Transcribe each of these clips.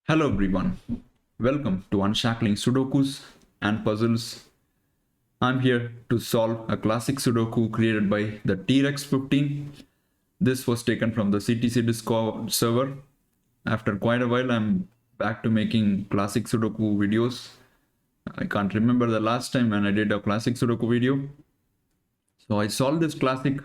Hello everyone, welcome to Unshackling Sudokus and Puzzles. I'm here to solve a classic Sudoku created by the T-Rex 15. This was taken from the CTC Discord server. After quite a while, I'm back to making classic Sudoku videos. I can't remember the last time when I did a classic Sudoku video. So I solved this classic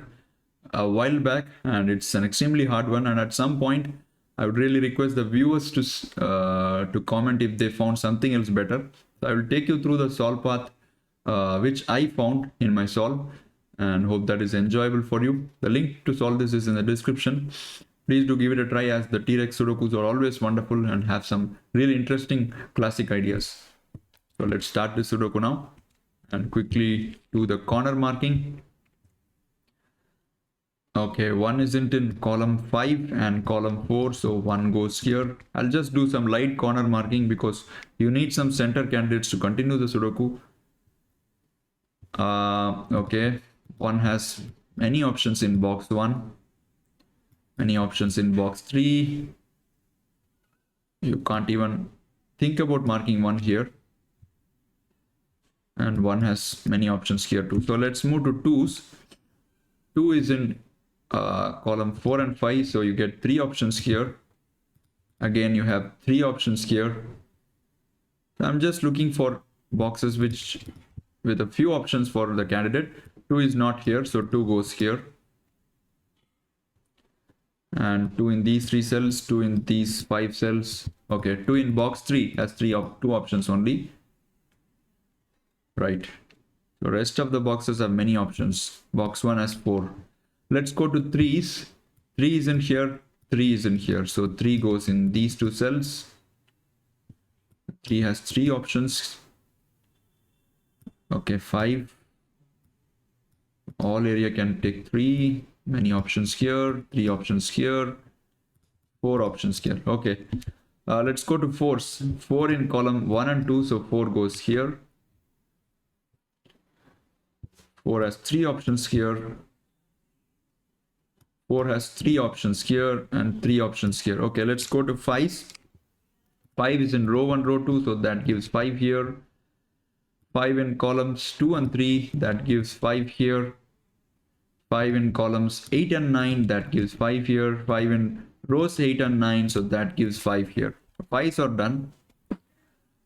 a while back and it's an extremely hard one, and at some point I would really request the viewers to comment if they found something else better. So I will take you through the solve path which I found in my solve, and hope that is enjoyable for you. The link to solve this is in the description. Please do give it a try, as the T-Rex Sudokus are always wonderful and have some really interesting classic ideas. So let's start this Sudoku now and quickly do the corner marking. Okay, one isn't in column 5 and column 4, so one goes here. I'll just do some light corner marking because you need some center candidates to continue the Sudoku. Okay, one has many options in box 1, many options in box 3. You can't even think about marking one here. And one has many options here too. So let's move to 2s. 2 is in column 4 and 5, so you get 3 options here. Again, you have 3 options here. So I'm just looking for boxes which with a few options for the candidate. 2 is not here, so 2 goes here, and 2 in these 3 cells, 2 in these 5 cells. Okay, 2 in box 3 has 2 options only, right? So rest of the boxes have many options. Box 1 has 4. Let's go to 3s. 3 is in here, 3 is in here. So 3 goes in these 2 cells. 3 has 3 options. Okay, 5. All area can take 3. Many options here, 3 options here, 4 options here. Okay, let's go to 4s. 4 in column 1 and 2, so 4 goes here. 4 has 3 options here. 4 has 3 options here and 3 options here. Okay, let's go to 5s. 5 is in row 1, row 2, so that gives 5 here. 5 in columns 2 and 3, that gives 5 here. 5 in columns 8 and 9, that gives 5 here. 5 in rows 8 and 9, so that gives 5 here. 5s are done.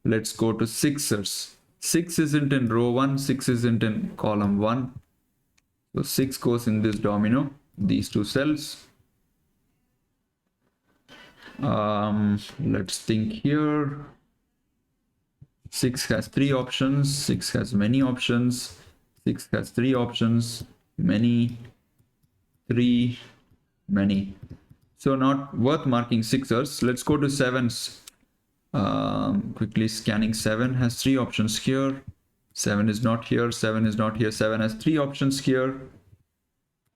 Let's go to 6ers. 6 isn't in row 1, 6 isn't in column 1. So 6 goes in this domino, these 2 cells. Let's think here. 6 has 3 options, 6 has many options, 6 has 3 options, many, 3, many. So not worth marking 6ers. Let's go to 7s. Quickly scanning 7 has 3 options here. 7 is not here, 7 is not here. 7 has 3 options here.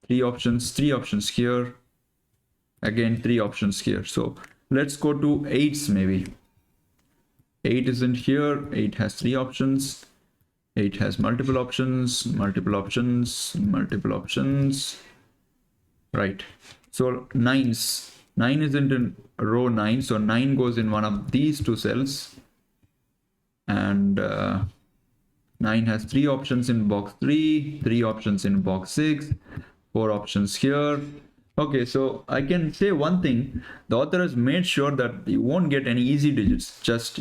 3 options here. Again, 3 options here. So let's go to 8s maybe. 8 isn't here, 8 has 3 options. 8 has multiple options, multiple options, multiple options. Right. So 9s. 9 isn't in row 9, so 9 goes in one of these 2 cells. And 9 has 3 options in box 3, 3 options in box 6, 4 options here. Okay, so I can say one thing. The author has made sure that you won't get any easy digits, just,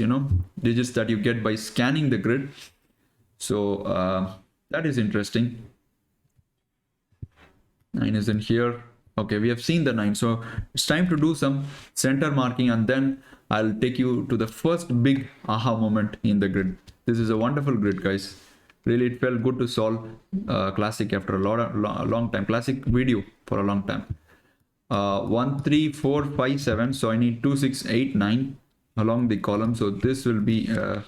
digits that you get by scanning the grid. So that is interesting. 9 is in here. Okay, we have seen the 9. So it's time to do some center marking, and then I'll take you to the first big aha moment in the grid. This is a wonderful grid, guys. Really, it felt good to solve classic after a long time. Classic video for a long time. 1, 3, 4, 5, 7. So I need 2, 6, 8, 9 along the column. So this will be 2,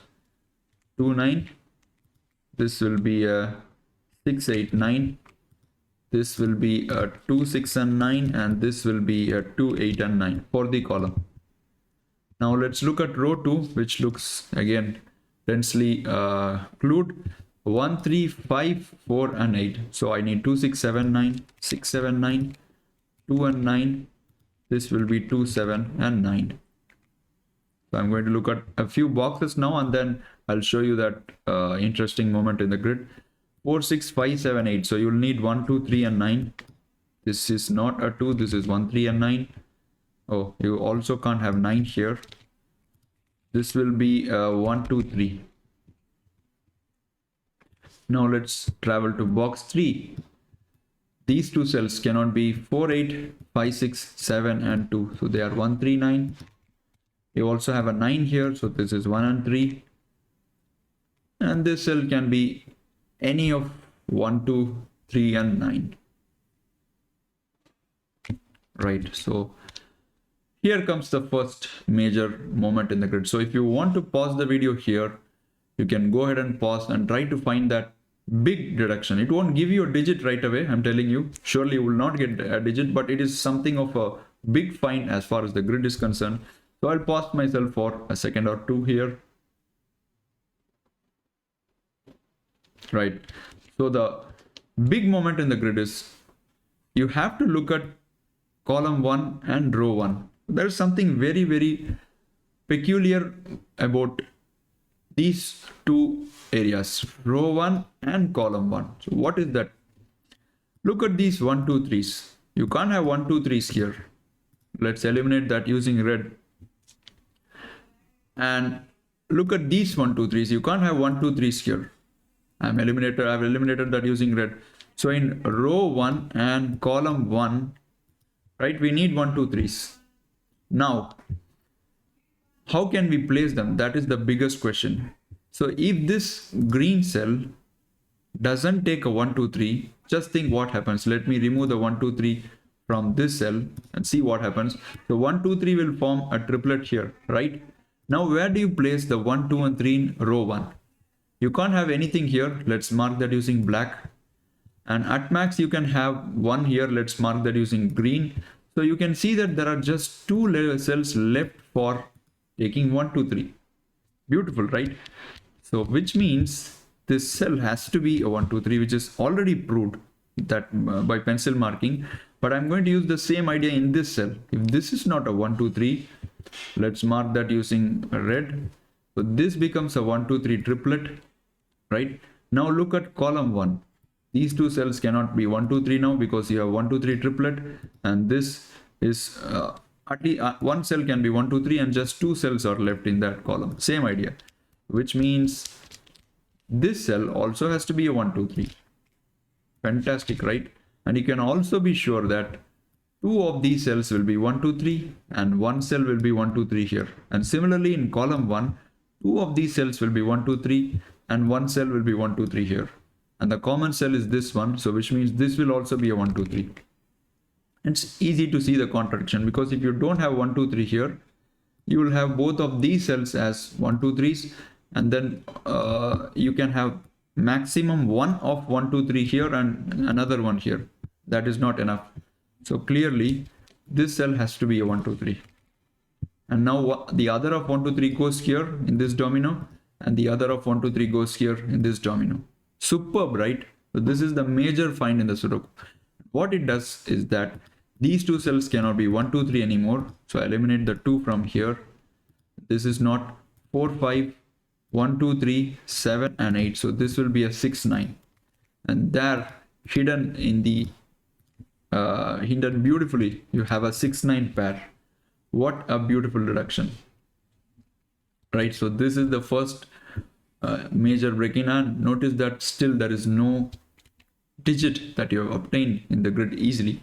9. This will be 6, 8, 9. This will be 2, 6, and 9. And this will be 2, 8, and 9 for the column. Now let's look at row 2, which looks again densely clued. 1, 3, 5, 4, and 8. So I need 2, 6, 7, 9, 6, 7, 9, 2 and 9. This will be 2, 7, and 9. So I'm going to look at a few boxes now, and then I'll show you that interesting moment in the grid. 4, 6, 5, 7, 8. So you'll need 1, 2, 3, and 9. This is not a 2. This is 1, 3, and 9. Oh, you also can't have 9 here. This will be 1, 2, 3. Now let's travel to box 3. These two cells cannot be 4, 8, 5, 6, 7, and 2. So they are 1, 3, 9. You also have a 9 here. So this is 1 and 3. And this cell can be any of 1, 2, 3, and 9. Right. So here comes the first major moment in the grid. So if you want to pause the video here, you can go ahead and pause and try to find that big deduction. It won't give you a digit right away, I'm telling you. Surely you will not get a digit, but it is something of a big find as far as the grid is concerned. So I'll pause myself for a second or two here. Right. So the big moment in the grid is you have to look at column 1 and row 1. There's something very, very peculiar about these two areas, row 1 and column 1. So what is that? Look at these 1, 2, 3s. You can't have 1, 2, 3s here. Let's eliminate that using red. And look at these 1, 2, 3s. You can't have 1, 2, 3s here. I've eliminated that using red. So in row 1 and column 1, right, we need 1, 2, 3s. Now, how can we place them? That is the biggest question. So if this green cell doesn't take a 1, 2, 3, just think what happens. Let me remove the 1, 2, 3 from this cell and see what happens. So 1, 2, 3 will form a triplet here, right? Now where do you place the 1, 2, and 3 in row 1? You can't have anything here. Let's mark that using black. And at max you can have 1 here. Let's mark that using green. So you can see that there are just 2 cells left for taking 1, 2, 3. Beautiful, right? So which means this cell has to be a 1, 2, 3, which is already proved that by pencil marking. But I'm going to use the same idea in this cell. If this is not a 1, 2, 3, let's mark that using red. So this becomes a 1, 2, 3 triplet, right? Now look at column 1. These two cells cannot be 1, 2, 3 now because you have 1, 2, 3 triplet, and this is at least one cell can be 1, 2, 3, and just 2 cells are left in that column. Same idea, which means this cell also has to be a 1, 2, 3. Fantastic, right? And you can also be sure that 2 of these cells will be 1, 2, 3, and 1 cell will be 1, 2, 3 here. And similarly in column 1, 2 of these cells will be 1, 2, 3, and 1 cell will be 1, 2, 3 here. And the common cell is this one, so which means this will also be a 1, 2, 3. It's easy to see the contradiction because if you don't have 1, 2, 3 here, you will have both of these cells as 1, 2, 3s, and then you can have maximum 1 of 1, 2, 3 here and another one here. That is not enough. So clearly this cell has to be a 1, 2, 3. And now the other of 1, 2, 3 goes here in this domino, and the other of 1, 2, 3 goes here in this domino. Superb, right? So this is the major find in the Sudoku. What it does is that these two cells cannot be 1, 2, 3 anymore. So I eliminate the 2 from here. This is not 4, 5, 1, 2, 3, 7, and 8. So this will be a 6, 9. And there, hidden in the hidden beautifully, you have a 6, 9 pair. What a beautiful deduction, right? So this is the first major break-in, and notice that still there is no digit that you have obtained in the grid easily.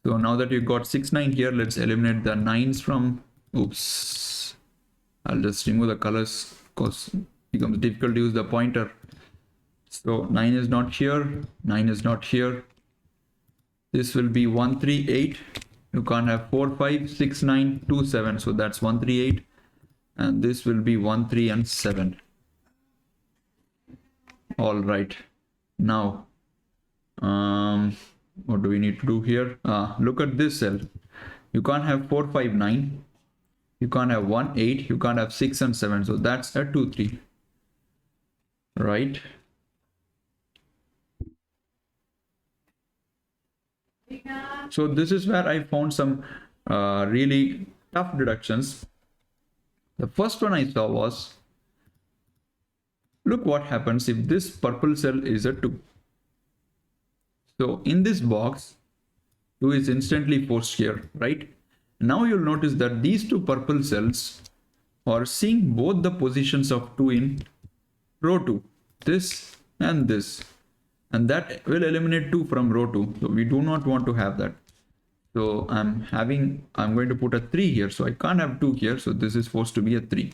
So now that you got 6, 9 here, let's eliminate the 9s from, oops, I'll just remove the colors because it becomes difficult to use the pointer. So 9 is not here, 9 is not here. This will be 1, 3, 8. You can't have 4, 5, 6, 9, 2, 7. So that's 1, 3, 8. And this will be 1, 3, and 7. All right. Now, what do we need to do here? Look at this cell. You can't have 4, 5, 9. You can't have 1, 8. You can't have 6 and 7. So that's a 2, 3. Right. So this is where I found some really tough deductions. The first one I saw was, look what happens if this purple cell is a 2. So in this box, 2 is instantly forced here, right? Now you'll notice that these two purple cells are seeing both the positions of 2 in row 2, this and this. And that will eliminate 2 from row 2. So we do not want to have that. So I'm going to put a 3 here. So I can't have 2 here. So this is supposed to be a 3.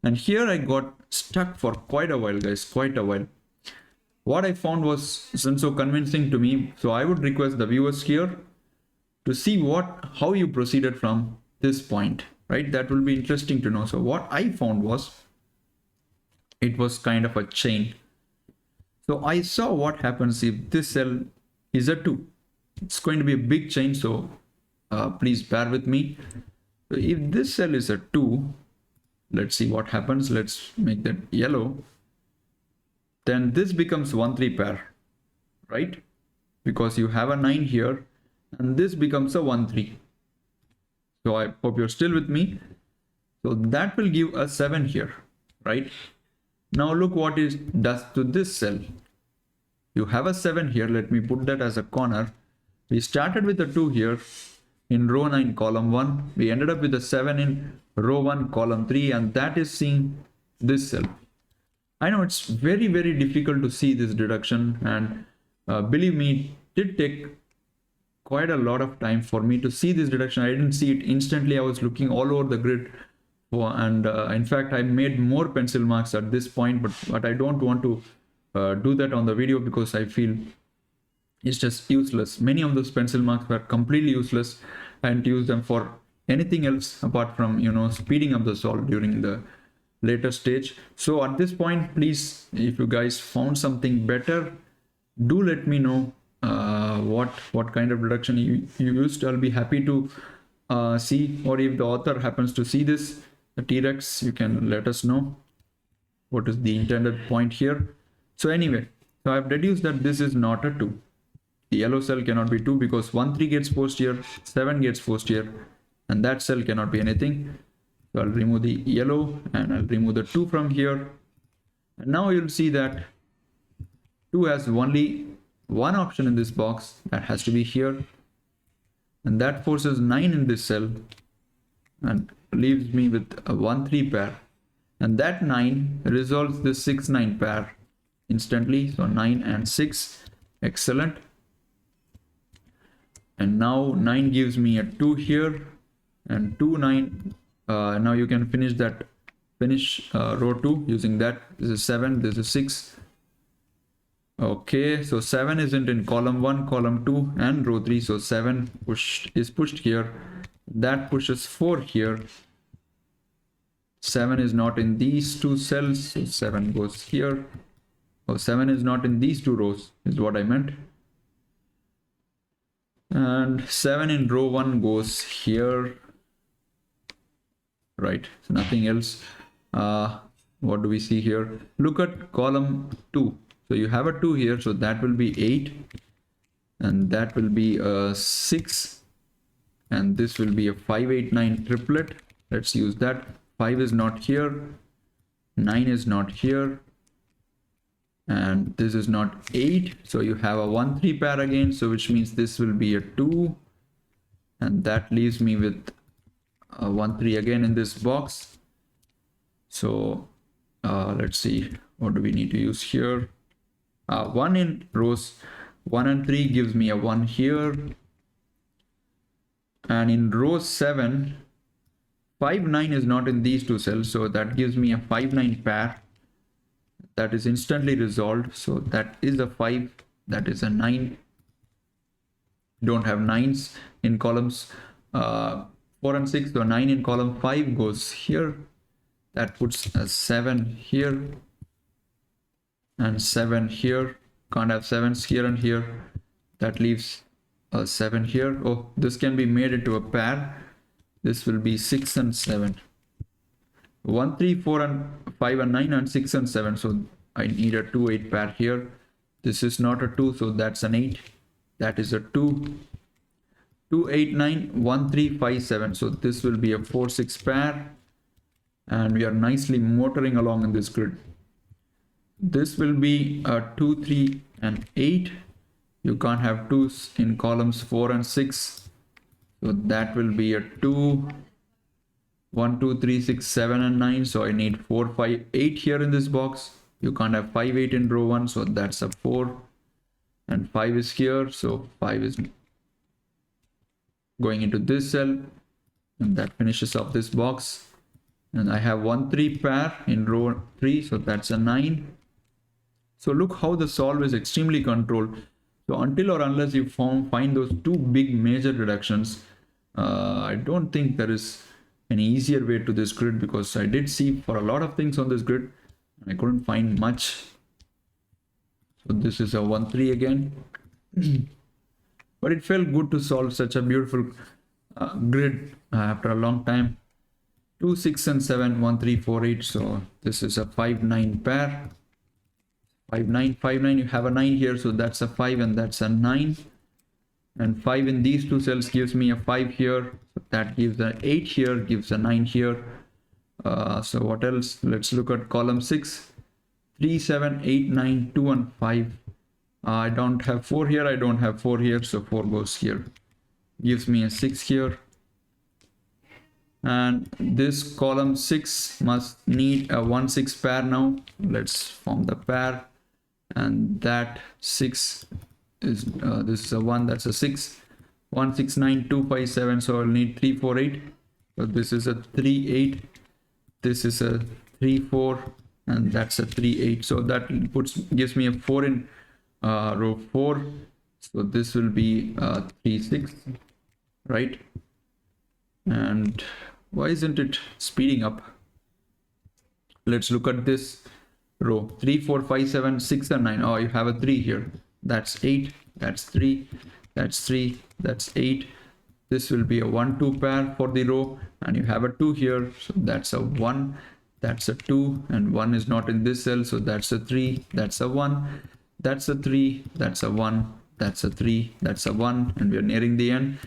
And here I got stuck for quite a while, guys, quite a while. What I found wasn't so convincing to me. So I would request the viewers here to see how you proceeded from this point, right? That will be interesting to know. So what I found was, it was kind of a chain. So I saw what happens if this cell is a 2. It's going to be a big chain, so please bear with me. So if this cell is a 2, let's see what happens. Let's make that yellow. Then this becomes 1-3 pair, right? Because you have a 9 here, and this becomes a 1-3. So I hope you're still with me. So that will give a 7 here, right? Now look what it does to this cell. You have a 7 here. Let me put that as a corner. We started with a 2 here in row 9, column 1. We ended up with a 7 in row 1, column 3, and that is seeing this cell. I know it's very, very difficult to see this deduction, and believe me, it did take quite a lot of time for me to see this deduction. I didn't see it instantly. I was looking all over the grid, and in fact, I made more pencil marks at this point, but I don't want to do that on the video because I feel it's just useless. Many of those pencil marks were completely useless. I didn't use them for anything else apart from, speeding up the solve during the later stage. So at this point, please, if you guys found something better, do let me know what kind of deduction you used. I'll be happy to see, or if the author happens to see this, the T-Rex, you can let us know what is the intended point here. So anyway, so I've deduced that this is not a 2. The yellow cell cannot be 2 because 1-3 gets forced here, 7 gets forced here, and that cell cannot be anything. So I'll remove the yellow and I'll remove the 2 from here. And now you'll see that 2 has only one option in this box, that has to be here. And that forces 9 in this cell and leaves me with a 1-3 pair. And that 9 resolves this 6-9 pair instantly. So 9 and 6, excellent. And now 9 gives me a 2 here, and 2, 9. Now you can finish row 2 using that. This is 7, this is 6. Okay, so 7 isn't in column 1, column 2, and row 3. So 7 is pushed here. That pushes 4 here. 7 is not in these two cells, so 7 goes here. Oh, 7 is not in these two rows, is what I meant. And 7 in row 1 goes here. Right, so nothing else. What do we see here? Look at column 2. So you have a 2 here, so that will be 8. And that will be a 6. And this will be a 5, 8, 9 triplet. Let's use that. 5 is not here. 9 is not here. And this is not 8. So you have a 1-3 pair again. So which means this will be a 2. And that leaves me with a 1-3 again in this box. So let's see, what do we need to use here? 1 in rows 1 and 3 gives me a 1 here. And in row 7, 5, 9 is not in these two cells. So that gives me a 5, 9 pair. That is instantly resolved. So that is a 5. That is a 9. Don't have 9s in columns 4 and 6. So 9 in column 5 goes here. That puts a 7 here. And 7 here. Can't have 7s here and here. That leaves a 7 here. Oh, this can be made into a pair. This will be 6 and 7. 1, 3, 4 and 5 and 9 and 6 and 7. So I need a 2, 8 pair here. This is not a 2, so that's an 8. That is a 2. 2, 8, 9, 1, 3, 5, 7. So this will be a 4, 6 pair. and we are nicely motoring along in this grid. This will be a 2, 3, and 8. You can't have 2s in columns 4 and 6. So that will be a 2, 1, 2, 3, 6, 7, and 9. So I need 4, 5, 8 here in this box. You can't have 5, 8 in row 1. So that's a 4. And 5 is here. So 5 is going into this cell. And that finishes off this box. And I have 1, 3 pair in row 3. So that's a 9. So look how the solve is extremely controlled. So until or unless you find those two big major deductions, I don't think there is an easier way to this grid, because I did see for a lot of things on this grid and I couldn't find much. So this is a 1, 3 again. But it felt good to solve such a beautiful grid after a long time. 2, 6, and 7, 1, 3, 4, 8. So this is a 5, 9 pair. 5, 9, 5, 9. You have a 9 here, so that's a 5 and that's a 9. And 5 in these two cells gives me a 5 here. So that gives an 8 here, gives a 9 here. So what else? Let's look at column 6. 3, 7, 8, 9, 2, and 5. I don't have 4 here. I don't have 4 here. So 4 goes here. Gives me a 6 here. And this column 6 must need a 1, 6 pair now. Let's form the pair. And that 6 is this is a 1, that's a 6. 1, 6, 9, 2, 5, 7. So I'll need 3, 4, 8. So this is a 3, 8. This is a 3, 4, and that's a 3, 8. So that gives me a 4 in row 4. So this will be 3, 6, right? And why isn't it speeding up? Let's look at this row. 3, 4, 5, 7, 6, and 9. Oh, you have a 3 here. That's 8. That's 3. That's 3. That's 8. This will be a 1, 2 pair for the row. And you have a 2 here. So that's a 1. That's a 2. And 1 is not in this cell. So that's a 3. That's a 1. That's a 3. That's a 1. That's a 3. That's a 1. And we are nearing the end.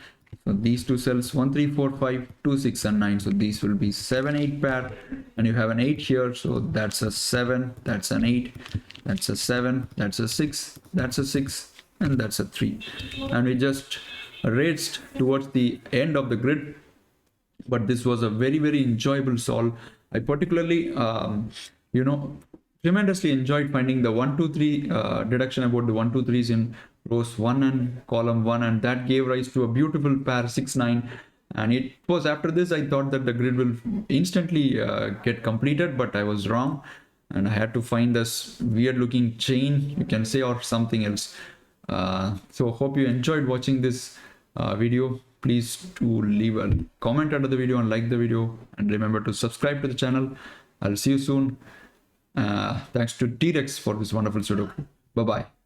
So these two cells, 1, 3, 4, 5, 2, 6, and 9. So these will be 7, 8 pair. And you have an 8 here. So that's a 7. That's an 8. That's a 7. That's a 6. That's a 6. And that's a 3. And we just raced towards the end of the grid. But this was a very, very enjoyable solve. I particularly, tremendously enjoyed finding the 1, 2, 3 deduction about the 1, 2, 3s in rows 1 and column 1, and that gave rise to a beautiful pair 6, 9. And it was after this I thought that the grid will instantly get completed, but I was wrong, and I had to find this weird looking chain, you can say, or something else. So hope you enjoyed watching this video. Please do leave a comment under the video and like the video, and remember to subscribe to the channel. I'll see you soon. Thanks to T-Rex for this wonderful Sudoku. Bye bye.